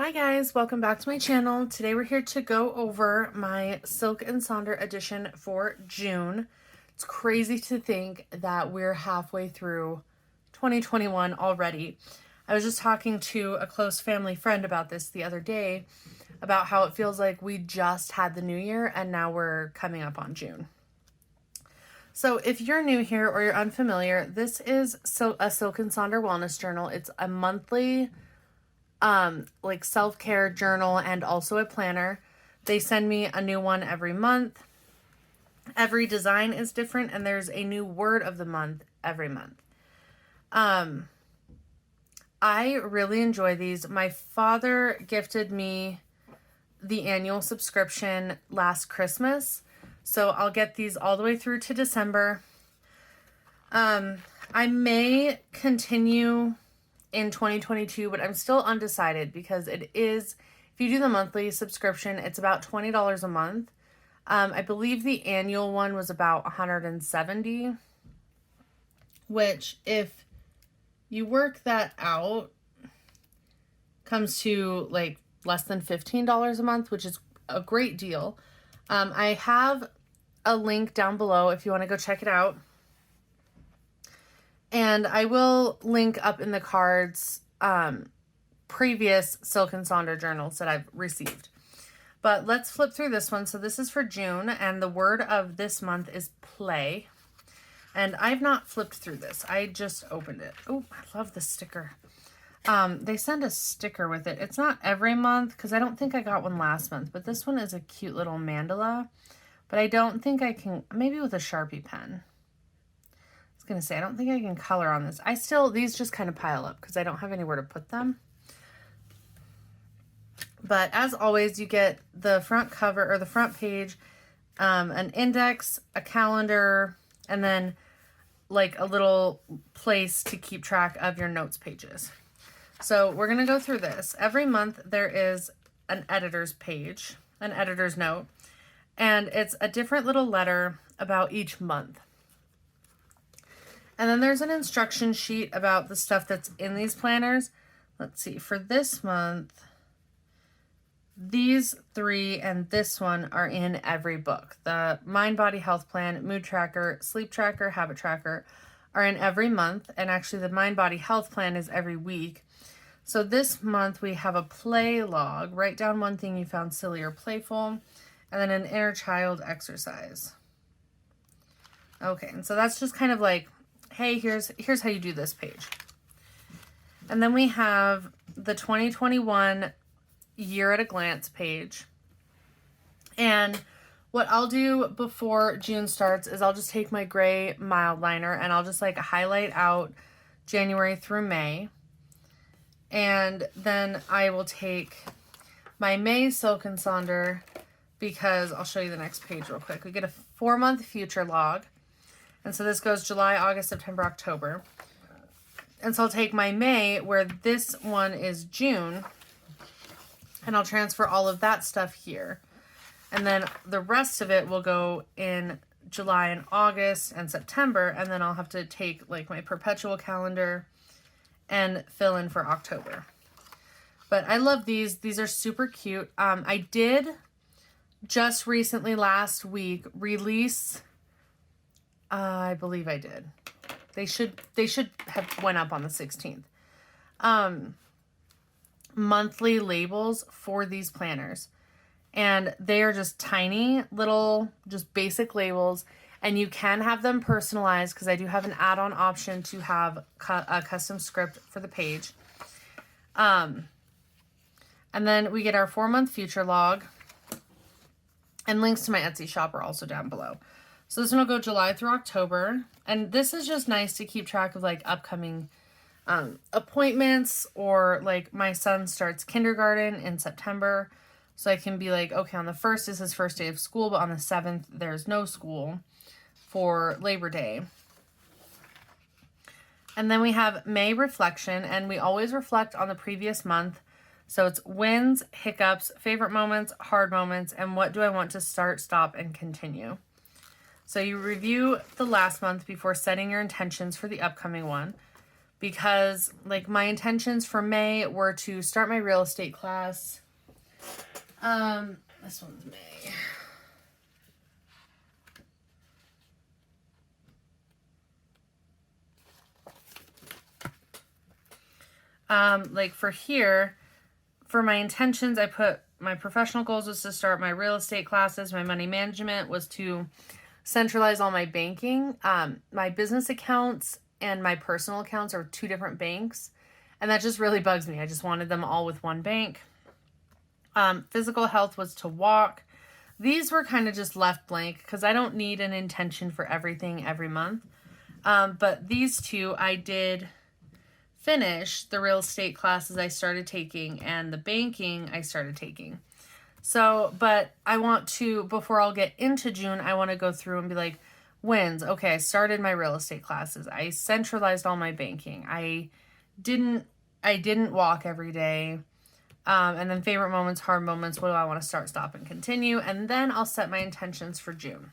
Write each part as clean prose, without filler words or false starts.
Hi guys, welcome back to my channel. Today we're here to go over my Silk and Sonder edition for June. It's crazy to think that we're halfway through 2021 already. I was just talking to a close family friend about this the other day, about how it feels like we just had the new year and now we're coming up on June. So if you're new here or you're unfamiliar, this is a Silk and Sonder wellness journal. It's a monthly like self-care journal and also a planner. They send me a new one every month. Every design is different and there's a new word of the month every month. I really enjoy these. My father gifted me the annual subscription last Christmas, so I'll get these all the way through to December. I may continue in 2022, but I'm still undecided because it is, if you do the monthly subscription, it's about $20 a month. I believe the annual one was about $170, which if you work that out comes to like less than $15 a month, which is a great deal. I have a link down below if you want to go check it out. And I will link up in the cards previous Silk and Sonder journals that I've received. But let's flip through this one. So this is for June, and the word of this month is play. And I've not flipped through this. I just opened it. Oh, I love the sticker. They send a sticker with it. It's not every month because I don't think I got one last month. But this one is a cute little mandala. But I don't think I can, maybe with a Sharpie pen. Gonna say I don't think I can color on this. These just kind of pile up because I don't have anywhere to put them. But as always, you get the front cover or the front page, an index, a calendar, and then like a little place to keep track of your notes pages. So we're gonna go through this. Every month there is an editor's page, an editor's note, and it's a different little letter about each month. And then there's an instruction sheet about the stuff that's in these planners. Let's see, for this month, these three and this one are in every book. The Mind, Body, Health Plan, Mood Tracker, Sleep Tracker, Habit Tracker are in every month. And actually the Mind, Body, Health Plan is every week. So this month we have a play log. Write down one thing you found silly or playful. And then an inner child exercise. Okay, and so that's just kind of like, hey, here's how you do this page. And then we have the 2021 year at a glance page. And what I'll do before June starts is I'll just take my gray mild liner and I'll just like highlight out January through May. And then I will take my May Silk and Sonder, because I'll show you the next page real quick. We get a 4-month future log. And so this goes July, August, September, October. And so I'll take my May, where this one is June, and I'll transfer all of that stuff here. And then the rest of it will go in July and August and September, and then I'll have to take like my perpetual calendar and fill in for October. But I love these. These are super cute. I did just recently last week release, I believe I did. They should have went up on the 16th. Monthly labels for these planners. And they are just tiny little, just basic labels. And you can have them personalized because I do have an add-on option to have a custom script for the page. And then we get our 4-month future log. And links to my Etsy shop are also down below. So this one will go July through October. And this is just nice to keep track of like upcoming appointments, or like my son starts kindergarten in September. So I can be like, okay, on the 1st is his first day of school, but on the 7th, there's no school for Labor Day. And then we have May reflection, and we always reflect on the previous month. So it's wins, hiccups, favorite moments, hard moments, and what do I want to start, stop, and continue. So you review the last month before setting your intentions for the upcoming one. because like my intentions for May were to start my real estate class. This one's May. Like for here, for my intentions, I put my professional goals was to start my real estate classes. My money management was to centralize all my banking. My business accounts and my personal accounts are 2 different banks, and that just really bugs me. I just wanted them all with one bank. Physical health was to walk. These were kind of just left blank because I don't need an intention for everything every month. But these 2, I did finish the real estate classes I started taking and the banking I started taking. So, but I want to, before I'll get into June, I want to go through and be like, wins. Okay, I started my real estate classes. I centralized all my banking. I didn't walk every day. And then favorite moments, hard moments, what do I want to start, stop, and continue? And then I'll set my intentions for June.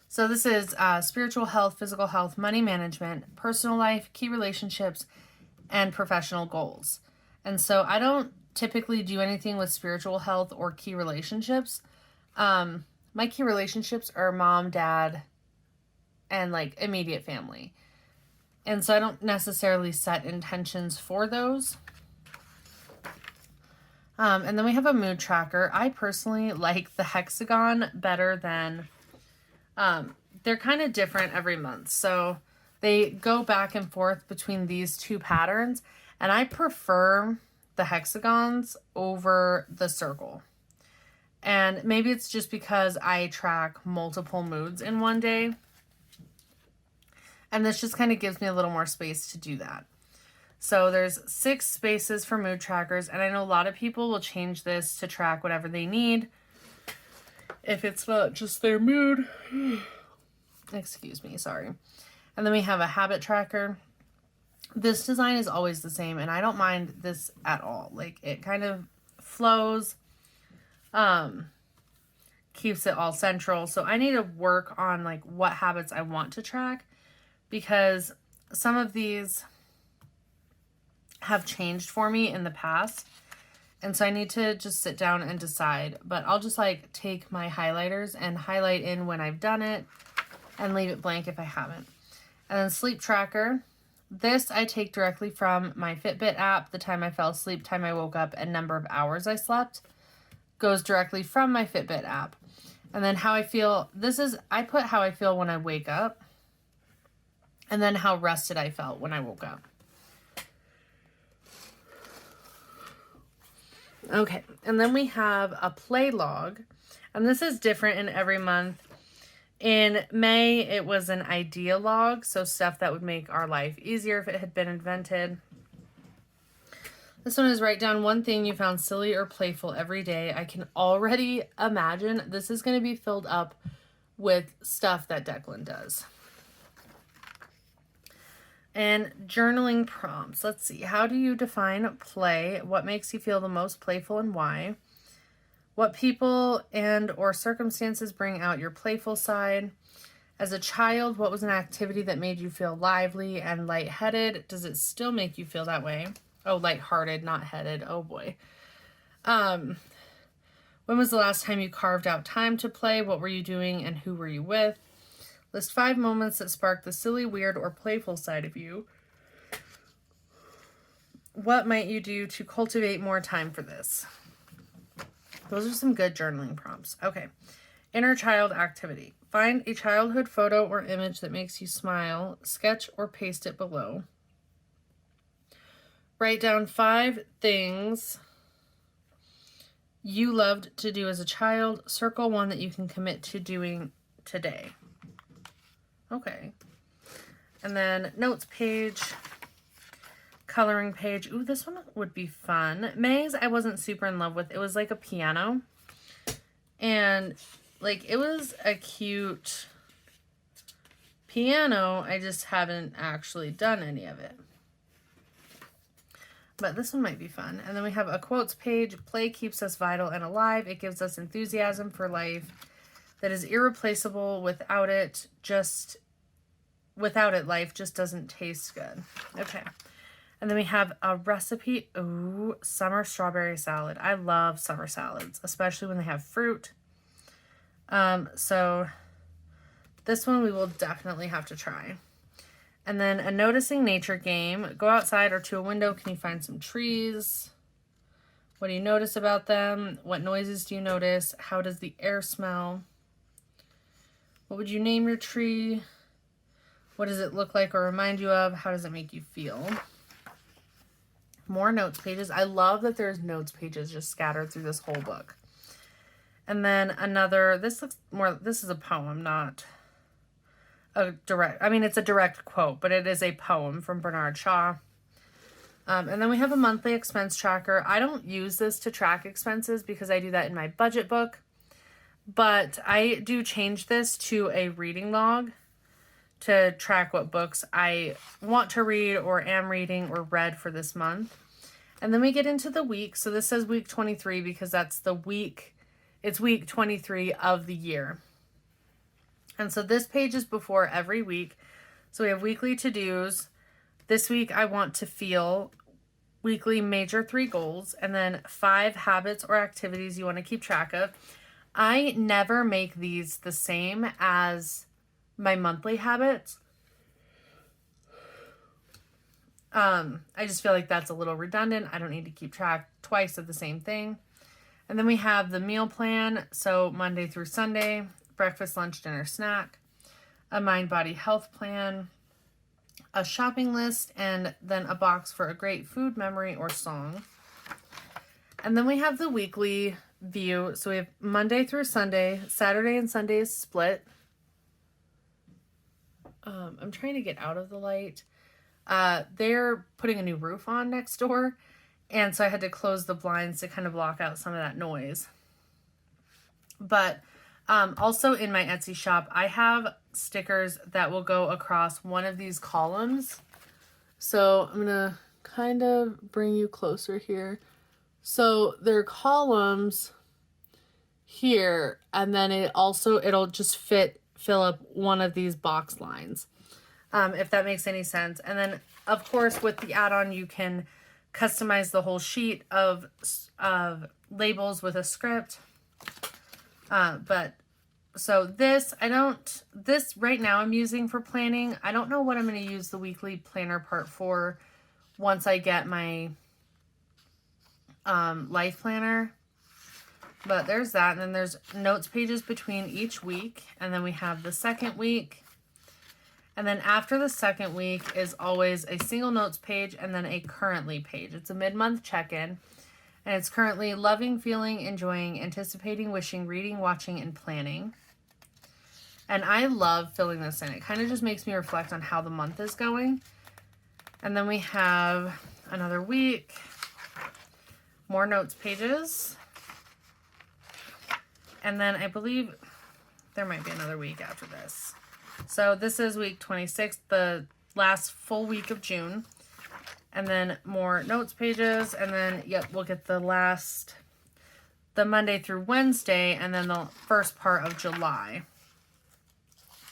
So this is spiritual health, physical health, money management, personal life, key relationships, and professional goals. And so I don't typically do anything with spiritual health or key relationships. My key relationships are mom, dad, and like immediate family. And so I don't necessarily set intentions for those. And then we have a mood tracker. I personally like the hexagon better than, they're kind of different every month. So they go back and forth between these 2 patterns. And I prefer the hexagons over the circle. And maybe it's just because I track multiple moods in one day. And this just kind of gives me a little more space to do that. So there's 6 spaces for mood trackers, and I know a lot of people will change this to track whatever they need if it's not just their mood. Excuse me, sorry. And then we have a habit tracker. This design is always the same, and I don't mind this at all. Like, it kind of flows, keeps it all central. So I need to work on like what habits I want to track, because some of these have changed for me in the past. And so I need to just sit down and decide. But I'll just like take my highlighters and highlight in when I've done it and leave it blank if I haven't. And then sleep tracker. This I take directly from my Fitbit app. The time I fell asleep, time I woke up, and number of hours I slept goes directly from my Fitbit app. And then how I feel, I put how I feel when I wake up, and then how rested I felt when I woke up. Okay, and then we have a play log, and this is different in every month. In May, it was an idea log, so stuff that would make our life easier if it had been invented. This one is write down one thing you found silly or playful every day. I can already imagine this is going to be filled up with stuff that Declan does. And journaling prompts. Let's see. How do you define play? What makes you feel the most playful and why? What people and or circumstances bring out your playful side? As a child, what was an activity that made you feel lively and lightheaded? Does it still make you feel that way? Oh, lighthearted, not headed. Oh boy. When was the last time you carved out time to play? What were you doing and who were you with? List 5 moments that spark the silly, weird, or playful side of you. What might you do to cultivate more time for this? Those are some good journaling prompts. Okay. Inner child activity. Find a childhood photo or image that makes you smile. Sketch or paste it below. Write down 5 things you loved to do as a child. Circle one that you can commit to doing today. Okay. And then notes page, coloring page. Ooh, this one would be fun. May's I wasn't super in love with. It was like a piano. And like it was a cute piano. I just haven't actually done any of it. But this one might be fun. And then we have a quotes page. Play keeps us vital and alive. It gives us enthusiasm for life that is irreplaceable. Without it, just without it, life just doesn't taste good. Okay. And then we have a recipe. Ooh, summer strawberry salad. I love summer salads, especially when they have fruit. So this one we will definitely have to try. And then a noticing nature game. Go outside or to a window. Can you find some trees? What do you notice about them? What noises do you notice? How does the air smell? What would you name your tree? What does it look like or remind you of? How does it make you feel? More notes pages. I love that there's notes pages just scattered through this whole book. And then another, this looks more, this is a poem, not a direct, I mean, it's a direct quote, but it is a poem from Bernard Shaw. And then we have a monthly expense tracker. I don't use this to track expenses because I do that in my budget book, but I do change this to a reading log to track what books I want to read or am reading or read for this month. And then we get into the week. So this says week 23 because that's the week, it's week 23 of the year. And so this page is before every week. So we have weekly to-dos. This week I want to feel, weekly major 3 goals, and then 5 habits or activities you want to keep track of. I never make these the same as my monthly habits. I just feel like that's a little redundant. I don't need to keep track twice of the same thing. And then we have the meal plan. So Monday through Sunday, breakfast, lunch, dinner, snack, a mind, body, health plan, a shopping list, and then a box for a great food, memory, or song. And then we have the weekly view. So we have Monday through Sunday, Saturday and Sunday is split. I'm trying to get out of the light. They're putting a new roof on next door, and so I had to close the blinds to kind of block out some of that noise. But also in my Etsy shop, I have stickers that will go across one of these columns. So I'm gonna kind of bring you closer here. So there are columns here, and then it'll just fill up one of these box lines, if that makes any sense. And then of course with the add-on you can customize the whole sheet of labels with a script. But so this right now I'm using for planning. I don't know what I'm going to use the weekly planner part for once I get my life planner. But there's that, and then there's notes pages between each week, and then we have the second week. And then after the second week is always a single notes page and then a currently page. It's a mid-month check-in, and it's currently loving, feeling, enjoying, anticipating, wishing, reading, watching, and planning. And I love filling this in. It kind of just makes me reflect on how the month is going. And then we have another week, more notes pages. And then I believe there might be another week after this. So this is week 26, the last full week of June. And then more notes pages. And then, yep, we'll get the Monday through Wednesday, and then the first part of July.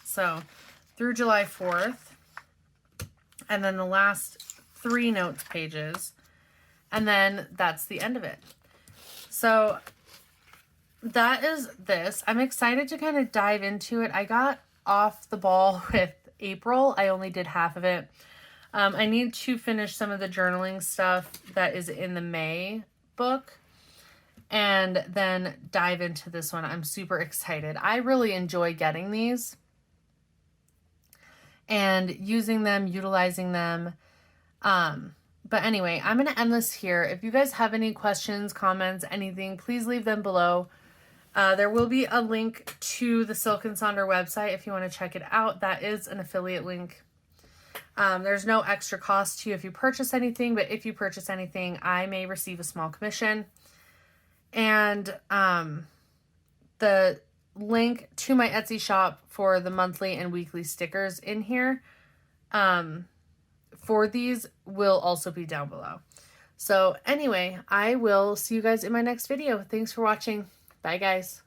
So through July 4th. And then the last 3 notes pages. And then that's the end of it. So that is this. I'm excited to kind of dive into it. I got off the ball with April. I only did half of it. I need to finish some of the journaling stuff that is in the May book and then dive into this one. I'm super excited. I really enjoy getting these and using them, utilizing them. But anyway, I'm going to end this here. If you guys have any questions, comments, anything, please leave them below. There will be a link to the Silk and Sonder website if you want to check it out. That is an affiliate link. There's no extra cost to you if you purchase anything, but if you purchase anything, I may receive a small commission. And the link to my Etsy shop for the monthly and weekly stickers in here for these will also be down below. So anyway, I will see you guys in my next video. Thanks for watching. Bye, guys.